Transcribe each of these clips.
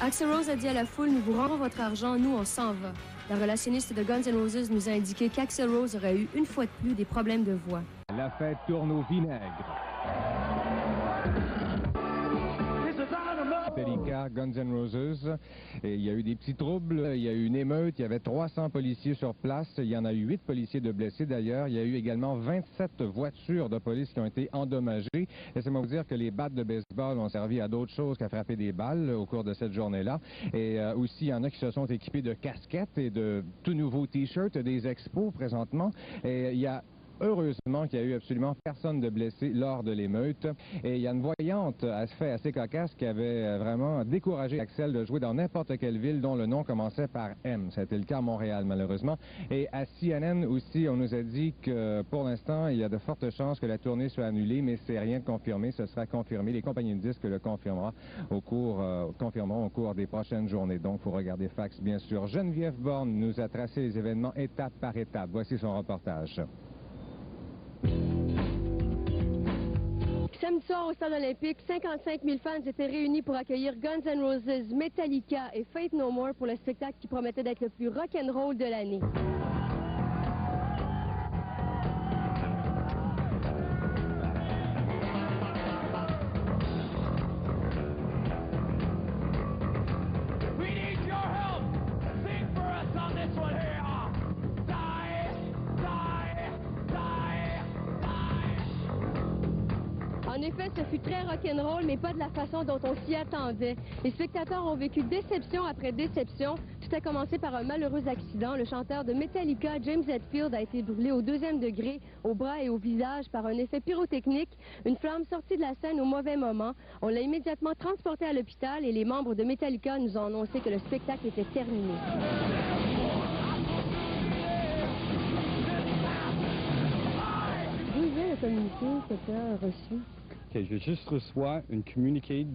Axl Rose a dit à la foule, nous vous rendrons votre argent, nous on s'en va. La relationniste de Guns N' Roses nous a indiqué qu'Axl Rose aurait eu une fois de plus des problèmes de voix. La fête tourne au vinaigre. Metallica, Guns N' Roses, et il y a eu des petits troubles, il y a eu une émeute, il y avait 300 policiers sur place, il y en a eu 8 policiers de blessés d'ailleurs, il y a eu également 27 voitures de police qui ont été endommagées. Laissez-moi vous dire que les battes de baseball ont servi à d'autres choses qu'à frapper des balles au cours de cette journée-là. Et aussi, il y en a qui se sont équipés de casquettes et de tout nouveaux t-shirts des expos présentement. Et il y a heureusement qu'il n'y a eu absolument personne de blessé lors de l'émeute. Et il y a une voyante assez cocasse qui avait vraiment découragé Axl de jouer dans n'importe quelle ville dont le nom commençait par M. C'était le cas à Montréal, malheureusement. Et à CNN aussi, on nous a dit que pour l'instant, il y a de fortes chances que la tournée soit annulée, mais c'est rien de confirmé. Ce sera confirmé. Les compagnies de disques le confirmeront au cours des prochaines journées. Donc, il faut regarder Fax, bien sûr. Geneviève Borne nous a tracé les événements étape par étape. Voici son reportage. Samedi soir au Stade olympique, 55 000 fans étaient réunis pour accueillir Guns N' Roses, Metallica et Faith No More pour le spectacle qui promettait d'être le plus rock'n'roll de l'année. En effet, ce fut très rock'n'roll, mais pas de la façon dont on s'y attendait. Les spectateurs ont vécu déception après déception. Tout a commencé par un malheureux accident. Le chanteur de Metallica, James Hetfield, a été brûlé au 2e degré, au bras et au visage, par un effet pyrotechnique. Une flamme sortie de la scène au mauvais moment. On l'a immédiatement transporté à l'hôpital et les membres de Metallica nous ont annoncé que le spectacle était terminé. D'où vient le communiqué que tu as reçu? Okay, j'ai juste reçu un communiqué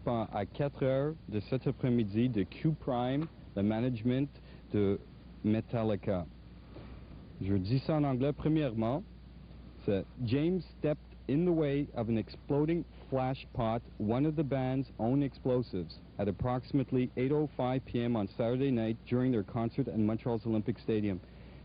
à 4 heures de cet après-midi de Q Prime, le management de Metallica. Je dis ça en anglais. Premièrement, c'est James stepped in the way of an exploding flash pot, one of the band's own explosives, at approximately 8:05 p.m. on Saturday night during their concert at Montreal's Olympic Stadium.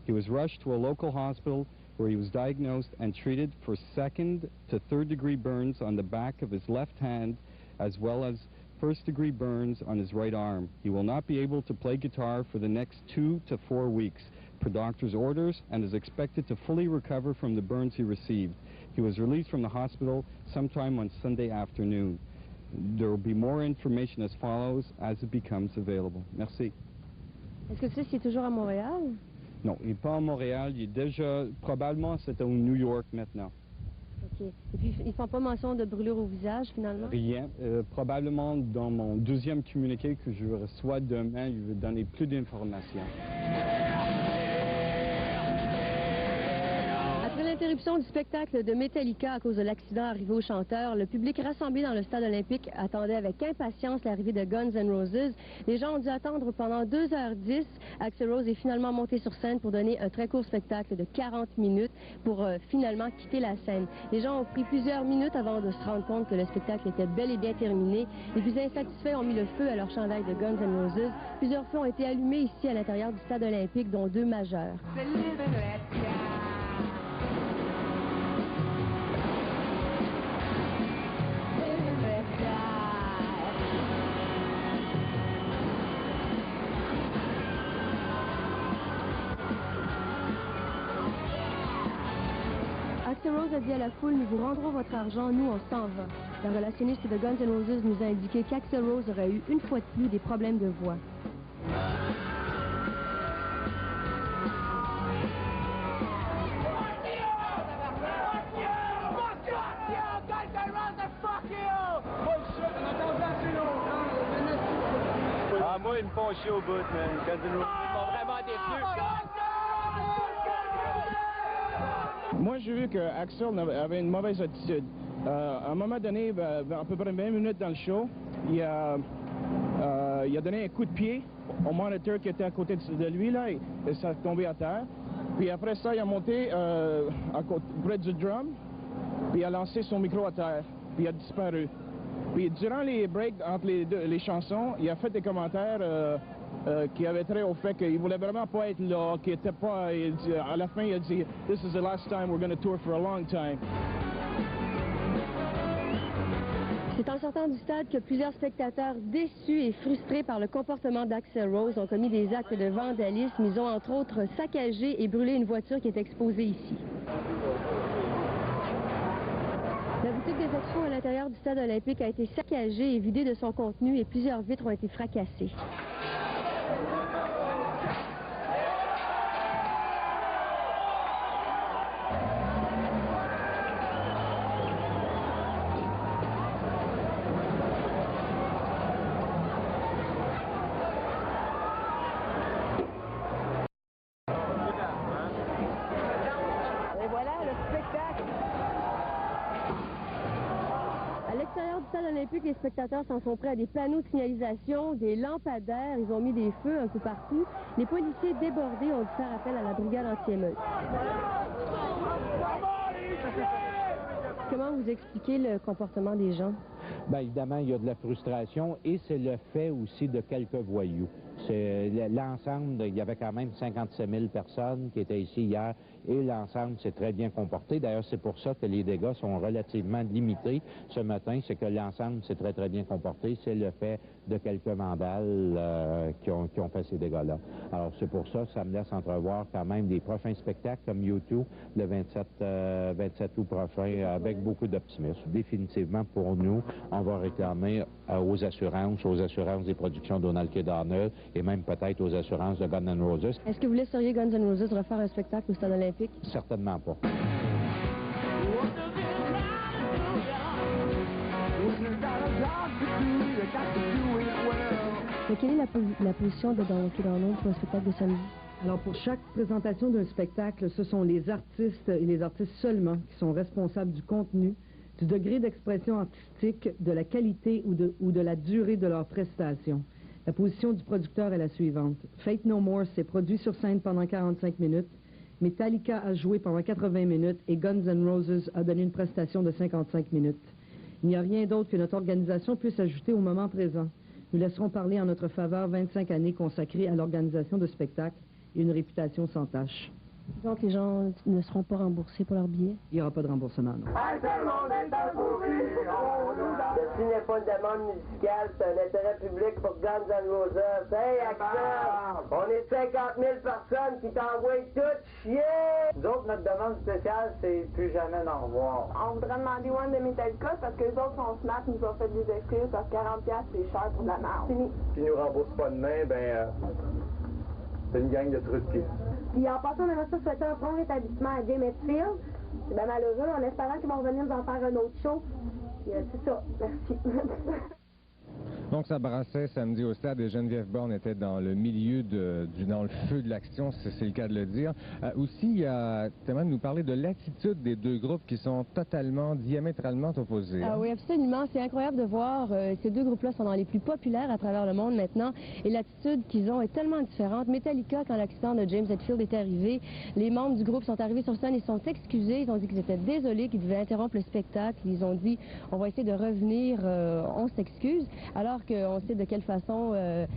He was rushed to a local hospital where he was diagnosed and treated for 2nd to 3rd degree burns on the back of his left hand, as well as 1st degree burns on his right arm. He will not be able to play guitar for the next 2 to 4 weeks per doctor's orders and is expected to fully recover from the burns he received. He was released from the hospital sometime on Sunday afternoon. There will be more information as follows as it becomes available. Merci. Est-ce que tu sais s'il est toujours à Montréal? Non, il n'est pas à Montréal, il est déjà, probablement c'est au New York maintenant. OK. Et puis, ils ne font pas mention de brûlure au visage, finalement? Rien. Probablement dans mon deuxième communiqué que je reçois demain, je vais donner plus d'informations. Après l'interruption du spectacle de Metallica à cause de l'accident arrivé au chanteur, le public rassemblé dans le stade olympique attendait avec impatience l'arrivée de Guns N' Roses. Les gens ont dû attendre pendant 2h10. Axl Rose est finalement monté sur scène pour donner un très court spectacle de 40 minutes pour finalement quitter la scène. Les gens ont pris plusieurs minutes avant de se rendre compte que le spectacle était bel et bien terminé. Les plus insatisfaits ont mis le feu à leur chandail de Guns N' Roses. Plusieurs feux ont été allumés ici à l'intérieur du stade olympique, dont 2 majeurs. Axl Rose a dit à la foule, nous vous rendrons votre argent, nous on s'en va. La relationniste de Guns N' Roses nous a indiqué qu'Axl Rose aurait eu une fois de plus des problèmes de voix. Ah, moi, ils me font chier au bout, man. Guns N' Roses, ils m'ont vraiment déçu. Moi, j'ai vu que Axl avait une mauvaise attitude. À un moment donné, à peu près 20 minutes dans le show, il a donné un coup de pied au moniteur qui était à côté de lui, là, et ça a tombé à terre. Puis après ça, il a monté près du drum, puis il a lancé son micro à terre, puis il a disparu. Puis durant les breaks entre les chansons, il a fait des commentaires qui avaient trait au fait qu'il voulait vraiment pas être là, qu'il était pas... à la fin, il a dit « This is the last time we're going to tour for a long time ». C'est en sortant du stade que plusieurs spectateurs déçus et frustrés par le comportement d'Axl Rose ont commis des actes de vandalisme. Ils ont entre autres saccagé et brûlé une voiture qui est exposée ici. La boutique des Expos à l'intérieur du stade olympique a été saccagée et vidée de son contenu et plusieurs vitres ont été fracassées. Et voilà le spectacle. À l'extérieur du stade olympique, les spectateurs s'en sont prêts à des panneaux de signalisation, des lampadaires, ils ont mis des feux un peu partout. Les policiers débordés ont dû faire appel à la brigade anti-émeute. Comment vous expliquez le comportement des gens? Bien, évidemment, il y a de la frustration et c'est le fait aussi de quelques voyous. C'est l'ensemble, il y avait quand même 57 000 personnes qui étaient ici hier et l'ensemble s'est très bien comporté. D'ailleurs, c'est pour ça que les dégâts sont relativement limités ce matin. C'est que l'ensemble s'est très, très bien comporté. C'est le fait de quelques vandales qui ont fait ces dégâts-là. Alors, c'est pour ça que ça me laisse entrevoir quand même des prochains spectacles comme U2 le 27 août prochain avec beaucoup d'optimisme. Définitivement, pour nous, on va réclamer aux assurances des productions Donald K. Donald et même peut-être aux assurances de Guns N' Roses. Est-ce que vous laisseriez Guns N' Roses refaire un spectacle au stade olympique? Certainement pas. Mais quelle est la position de Donald K. Donald pour un spectacle de samedi? Alors, pour chaque présentation d'un spectacle, ce sont les artistes et les artistes seulement qui sont responsables du contenu, du degré d'expression artistique, de la qualité ou de la durée de leur prestation. La position du producteur est la suivante. Faith No More s'est produit sur scène pendant 45 minutes, Metallica a joué pendant 80 minutes et Guns N' Roses a donné une prestation de 55 minutes. Il n'y a rien d'autre que notre organisation puisse ajouter au moment présent. Nous laisserons parler en notre faveur 25 années consacrées à l'organisation de spectacles et une réputation sans tache. Donc les gens ne seront pas remboursés pour leurs billets? Il n'y aura pas de remboursement, non. Ceci n'est pas une demande musicale, c'est un intérêt public pour Guns N' Roses. Hey, Axel, on est 50 000 personnes qui t'envoient tout chier! Nous autres, notre demande spéciale, c'est plus jamais d'en revoir. On voudrait demander One de Metallica parce que les autres sont smart, nous ont fait des excuses parce que 40$ c'est cher pour de la merde. Fini. S'ils nous remboursent pas demain, c'est une gang de trous de pied. Puis en passant, on aimerait ça souhaiter un bon rétablissement à Jay Hetfield. C'est bien malheureux, en espérant qu'ils vont venir nous en faire un autre show. Puis c'est ça, merci. Donc, ça brassait samedi au stade et Geneviève Borne était dans le milieu, dans le feu de l'action, c'est le cas de le dire. Aussi, il y a tellement de nous parler de l'attitude des deux groupes qui sont totalement, diamétralement opposés. Ah oui, absolument. C'est incroyable de voir. Ces deux groupes-là sont dans les plus populaires à travers le monde maintenant. Et l'attitude qu'ils ont est tellement différente. Metallica, quand l'accident de James Hetfield est arrivé, les membres du groupe sont arrivés sur scène, ils sont excusés. Ils ont dit qu'ils étaient désolés, qu'ils devaient interrompre le spectacle. Ils ont dit, on va essayer de revenir, on s'excuse. Alors qu'on sait de quelle façon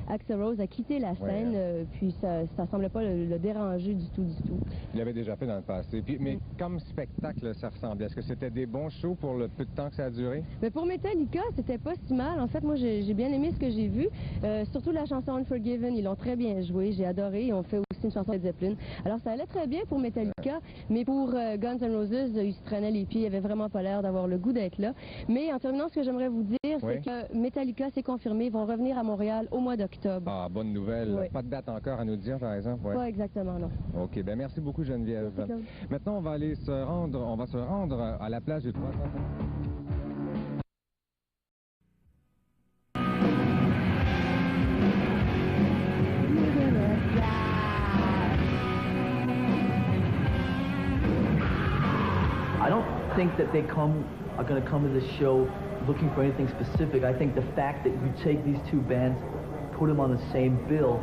Axl Rose a quitté la scène, puis ça ne semblait pas le déranger du tout. Il l'avait déjà fait dans le passé. Puis, mais comme spectacle, ça ressemblait. Est-ce que c'était des bons shows pour le peu de temps que ça a duré? Mais pour Metallica, c'était pas si mal. En fait, moi, j'ai bien aimé ce que j'ai vu. Surtout la chanson Unforgiven, ils l'ont très bien joué. J'ai adoré. Ils ont fait aussi une chanson de Zeppelin. Alors, ça allait très bien pour Metallica, mais pour Guns N' Roses, ils se traînaient les pieds. Ils n'avaient vraiment pas l'air d'avoir le goût d'être là. Mais en terminant, ce que j'aimerais vous dire, c'est que Metallica, c'est confirmé. Ils vont revenir à Montréal au mois d'octobre. Ah, bonne nouvelle. Oui. Pas de date encore à nous dire, par exemple? Pas exactement, non. OK. Ben merci beaucoup, Geneviève. Merci. Maintenant, on va se rendre à la plage du 300. I don't think that they are going to come to this show looking for anything specific. I think the fact that you take these two bands, put them on the same bill,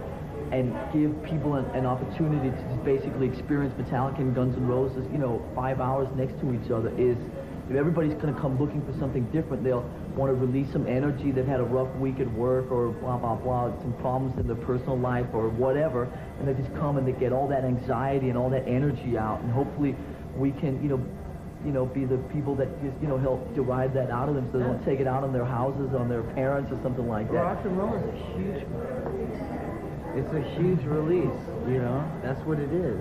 and give people an opportunity to basically experience Metallica and Guns N' Roses, 5 hours next to each other is if everybody's going to come looking for something different, they'll want to release some energy. They've had a rough week at work or blah, blah, blah, some problems in their personal life or whatever, and they just come and they get all that anxiety and all that energy out, and hopefully we can, you know, be the people that just, you know, help derive that out of them so they don't take it out on their houses, on their parents or something like that. Rock and roll is a huge release. It's a huge release, you know, that's what it is.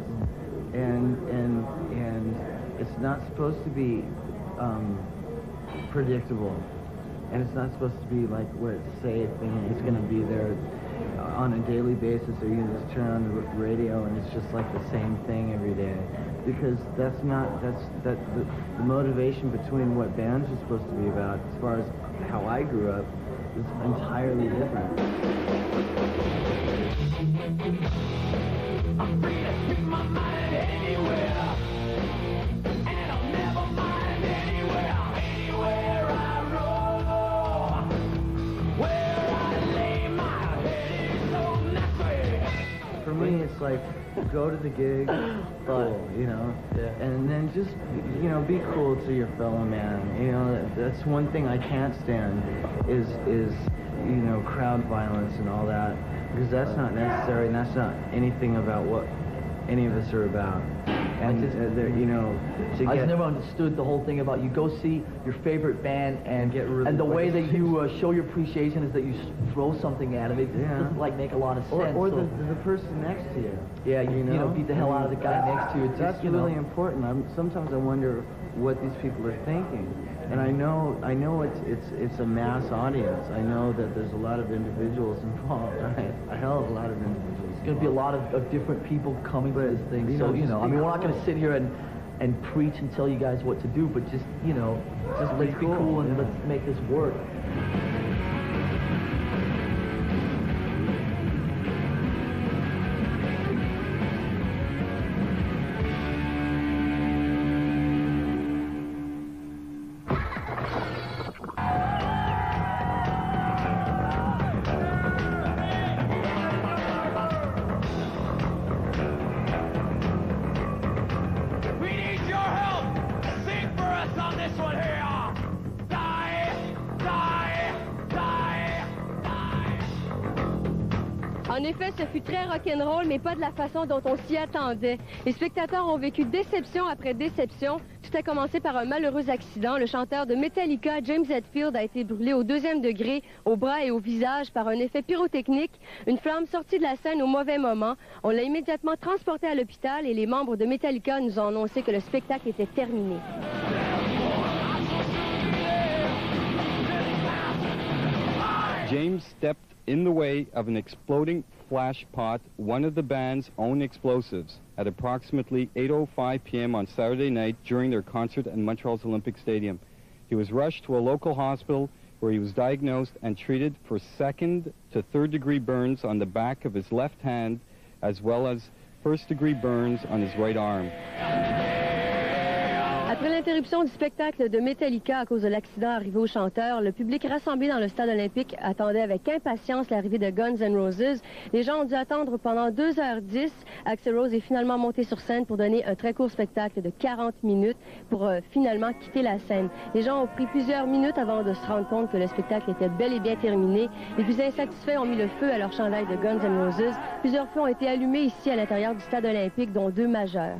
And it's not supposed to be predictable. And it's not supposed to be like what say thing is going to be there on a daily basis, or you can just turn on the radio and it's just like the same thing every day. Because that's not, the motivation between what bands are supposed to be about, as far as how I grew up, is entirely different. I'm free to speak my mind anywhere, and I'll never mind anywhere I roll, where I lay my head is so nasty. For me, it's like, go to the gig, cool, you know, and then just, you know, be cool to your fellow man. You know, that's one thing I can't stand is you know, crowd violence and all that, because that's not necessary and that's not anything about what any of us are about. And you know, I just never understood the whole thing about you go see your favorite band and the way that you show your appreciation is that you throw something at them. It doesn't like make a lot of sense. Or the person next to you. Yeah, you know, beat the hell out of the guy next to you. It's that's just, you know, really important. Sometimes I wonder what these people are thinking. And I know it's a mass audience. I know that there's a lot of individuals involved. A hell of a lot of individuals. There's going to be a lot of different people coming to this thing. So, you know, I mean, we're not going to sit here and preach and tell you guys what to do, but just, you know, just let's be cool and let's make this work. En effet, ce fut très rock'n'roll, mais pas de la façon dont on s'y attendait. Les spectateurs ont vécu déception après déception. Tout a commencé par un malheureux accident. Le chanteur de Metallica, James Hetfield, a été brûlé au 2e degré, au bras et au visage, par un effet pyrotechnique. Une flamme sortie de la scène au mauvais moment. On l'a immédiatement transporté à l'hôpital et les membres de Metallica nous ont annoncé que le spectacle était terminé. James stepped in the way of an exploding flash pot, one of the band's own explosives, at approximately 8:05 p.m. on Saturday night during their concert at Montreal's Olympic Stadium. He was rushed to a local hospital where he was diagnosed and treated for 2nd to 3rd degree burns on the back of his left hand, as well as 1st degree burns on his right arm. Après l'interruption du spectacle de Metallica à cause de l'accident arrivé au chanteur, le public rassemblé dans le stade olympique attendait avec impatience l'arrivée de Guns N' Roses. Les gens ont dû attendre pendant 2h10. Axl Rose est finalement monté sur scène pour donner un très court spectacle de 40 minutes pour finalement quitter la scène. Les gens ont pris plusieurs minutes avant de se rendre compte que le spectacle était bel et bien terminé. Les plus insatisfaits ont mis le feu à leur chandail de Guns N' Roses. Plusieurs feux ont été allumés ici à l'intérieur du stade olympique, dont 2 majeurs.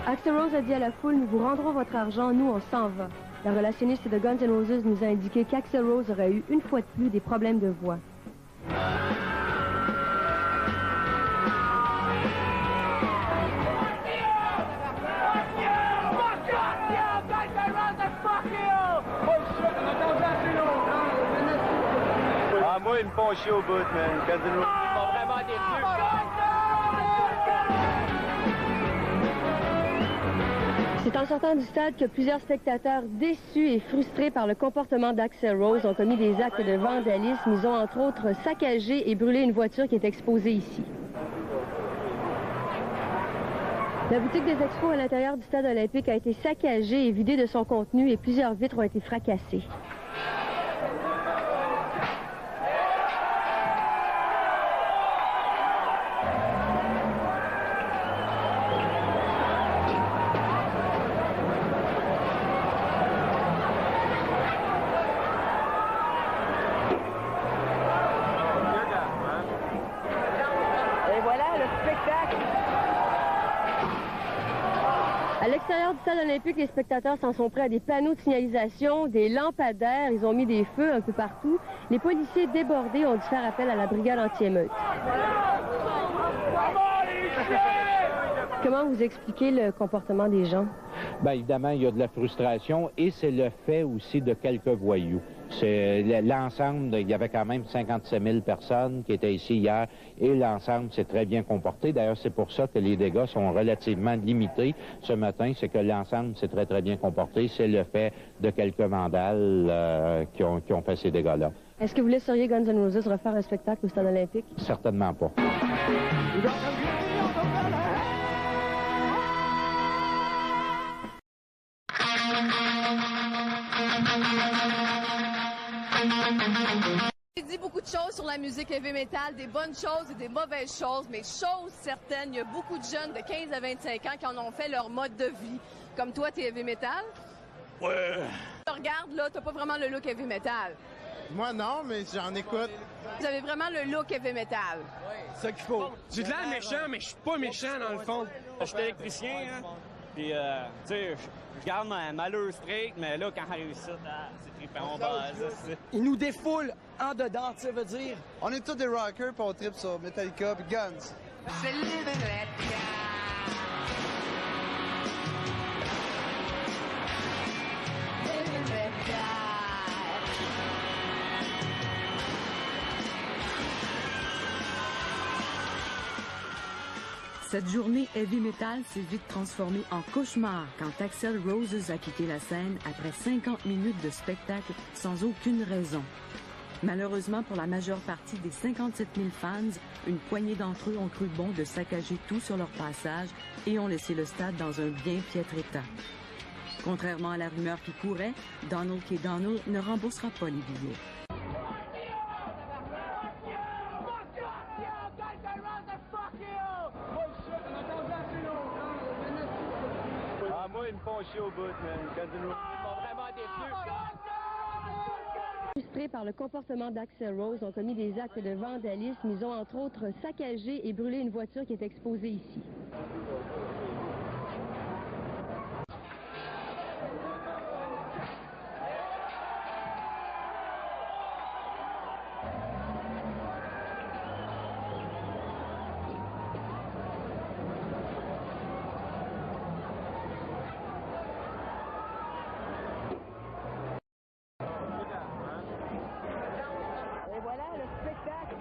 Axl Rose a dit à la foule, nous vous rendrons votre argent, nous on s'en va. La relationniste de Guns N' Roses nous a indiqué qu'Axl Rose aurait eu une fois de plus des problèmes de voix. Moi, ils me font chier au bout, man. Guns N' Roses, ils m'ont vraiment déçu. C'est en sortant du stade que plusieurs spectateurs déçus et frustrés par le comportement d'Axl Rose ont commis des actes de vandalisme. Ils ont entre autres saccagé et brûlé une voiture qui est exposée ici. La boutique des expos à l'intérieur du stade olympique a été saccagée et vidée de son contenu et plusieurs vitres ont été fracassées. Et voilà le spectacle. À l'extérieur du stade olympique, les spectateurs s'en sont pris à des panneaux de signalisation, des lampadaires, ils ont mis des feux un peu partout. Les policiers débordés ont dû faire appel à la brigade anti-émeute. Comment vous expliquez le comportement des gens? Bien, évidemment, il y a de la frustration et c'est le fait aussi de quelques voyous. C'est l'ensemble, il y avait quand même 57 000 personnes qui étaient ici hier et l'ensemble s'est très bien comporté. D'ailleurs, c'est pour ça que les dégâts sont relativement limités ce matin, c'est que l'ensemble s'est très, très bien comporté. C'est le fait de quelques vandales qui ont fait ces dégâts-là. Est-ce que vous laisseriez Guns N' Roses refaire un spectacle au stade olympique? Certainement pas. J'ai dit beaucoup de choses sur la musique heavy metal, des bonnes choses et des mauvaises choses, mais chose certaine, il y a beaucoup de jeunes de 15 à 25 ans qui en ont fait leur mode de vie. Comme toi, t'es heavy metal? Ouais. Regarde, là, t'as pas vraiment le look heavy metal. Moi, non, mais j'en écoute. Vous avez vraiment le look heavy metal. C'est ça qu'il faut. J'ai de l'air méchant, mais je suis pas méchant dans le fond. Je suis électricien, hein. Puis, tu sais, je garde ma lure straight, mais là, quand on réussit, c'est trippant, on base. Ils nous défoulent en dedans, tu sais, veut dire. On est tous des rockers, puis on trippe sur Metallica puis Guns. Cette journée heavy metal s'est vite transformée en cauchemar quand Axl Rose a quitté la scène après 50 minutes de spectacle sans aucune raison. Malheureusement pour la majeure partie des 57 000 fans, une poignée d'entre eux ont cru bon de saccager tout sur leur passage et ont laissé le stade dans un bien piètre état. Contrairement à la rumeur qui courait, Donald K. Donald ne remboursera pas les billets. Moi, ils me font chier au bout, man. Guns N' Roses, ils m'ont vraiment déçu. Frustrés par le comportement d'Axl Rose, ont commis des actes de vandalisme. Ils ont entre autres saccagé et brûlé une voiture qui est exposée ici. Et voilà le spectacle.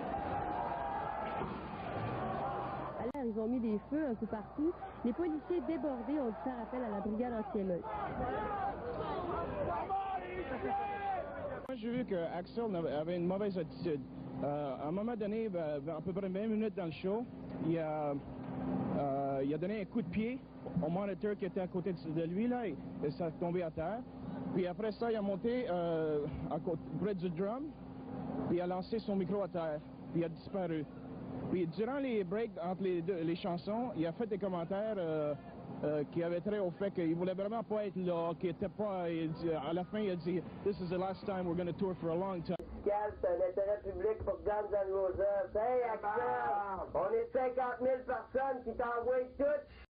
Ils ont mis des feux un peu partout. Les policiers débordés ont dû faire appel à la brigade anti-émeute. Moi, j'ai vu qu'Axl avait une mauvaise attitude. À un moment donné, vers à peu près 20 minutes dans le show, il a donné un coup de pied au moniteur qui était à côté de lui, là, et ça a tombé à terre. Puis après ça, il a monté près du drum, puis il a lancé son micro à terre, puis il a disparu. Puis durant les breaks entre les chansons, il a fait des commentaires qui avaient trait au fait qu'il voulait vraiment pas être là, qu'il était pas... à la fin, il a dit « This is the last time we're going to tour for a long time ». C'est un intérêt public pour Guns N' Roses. Hey, Axel, on est 50 000 personnes qui t'envoient toutes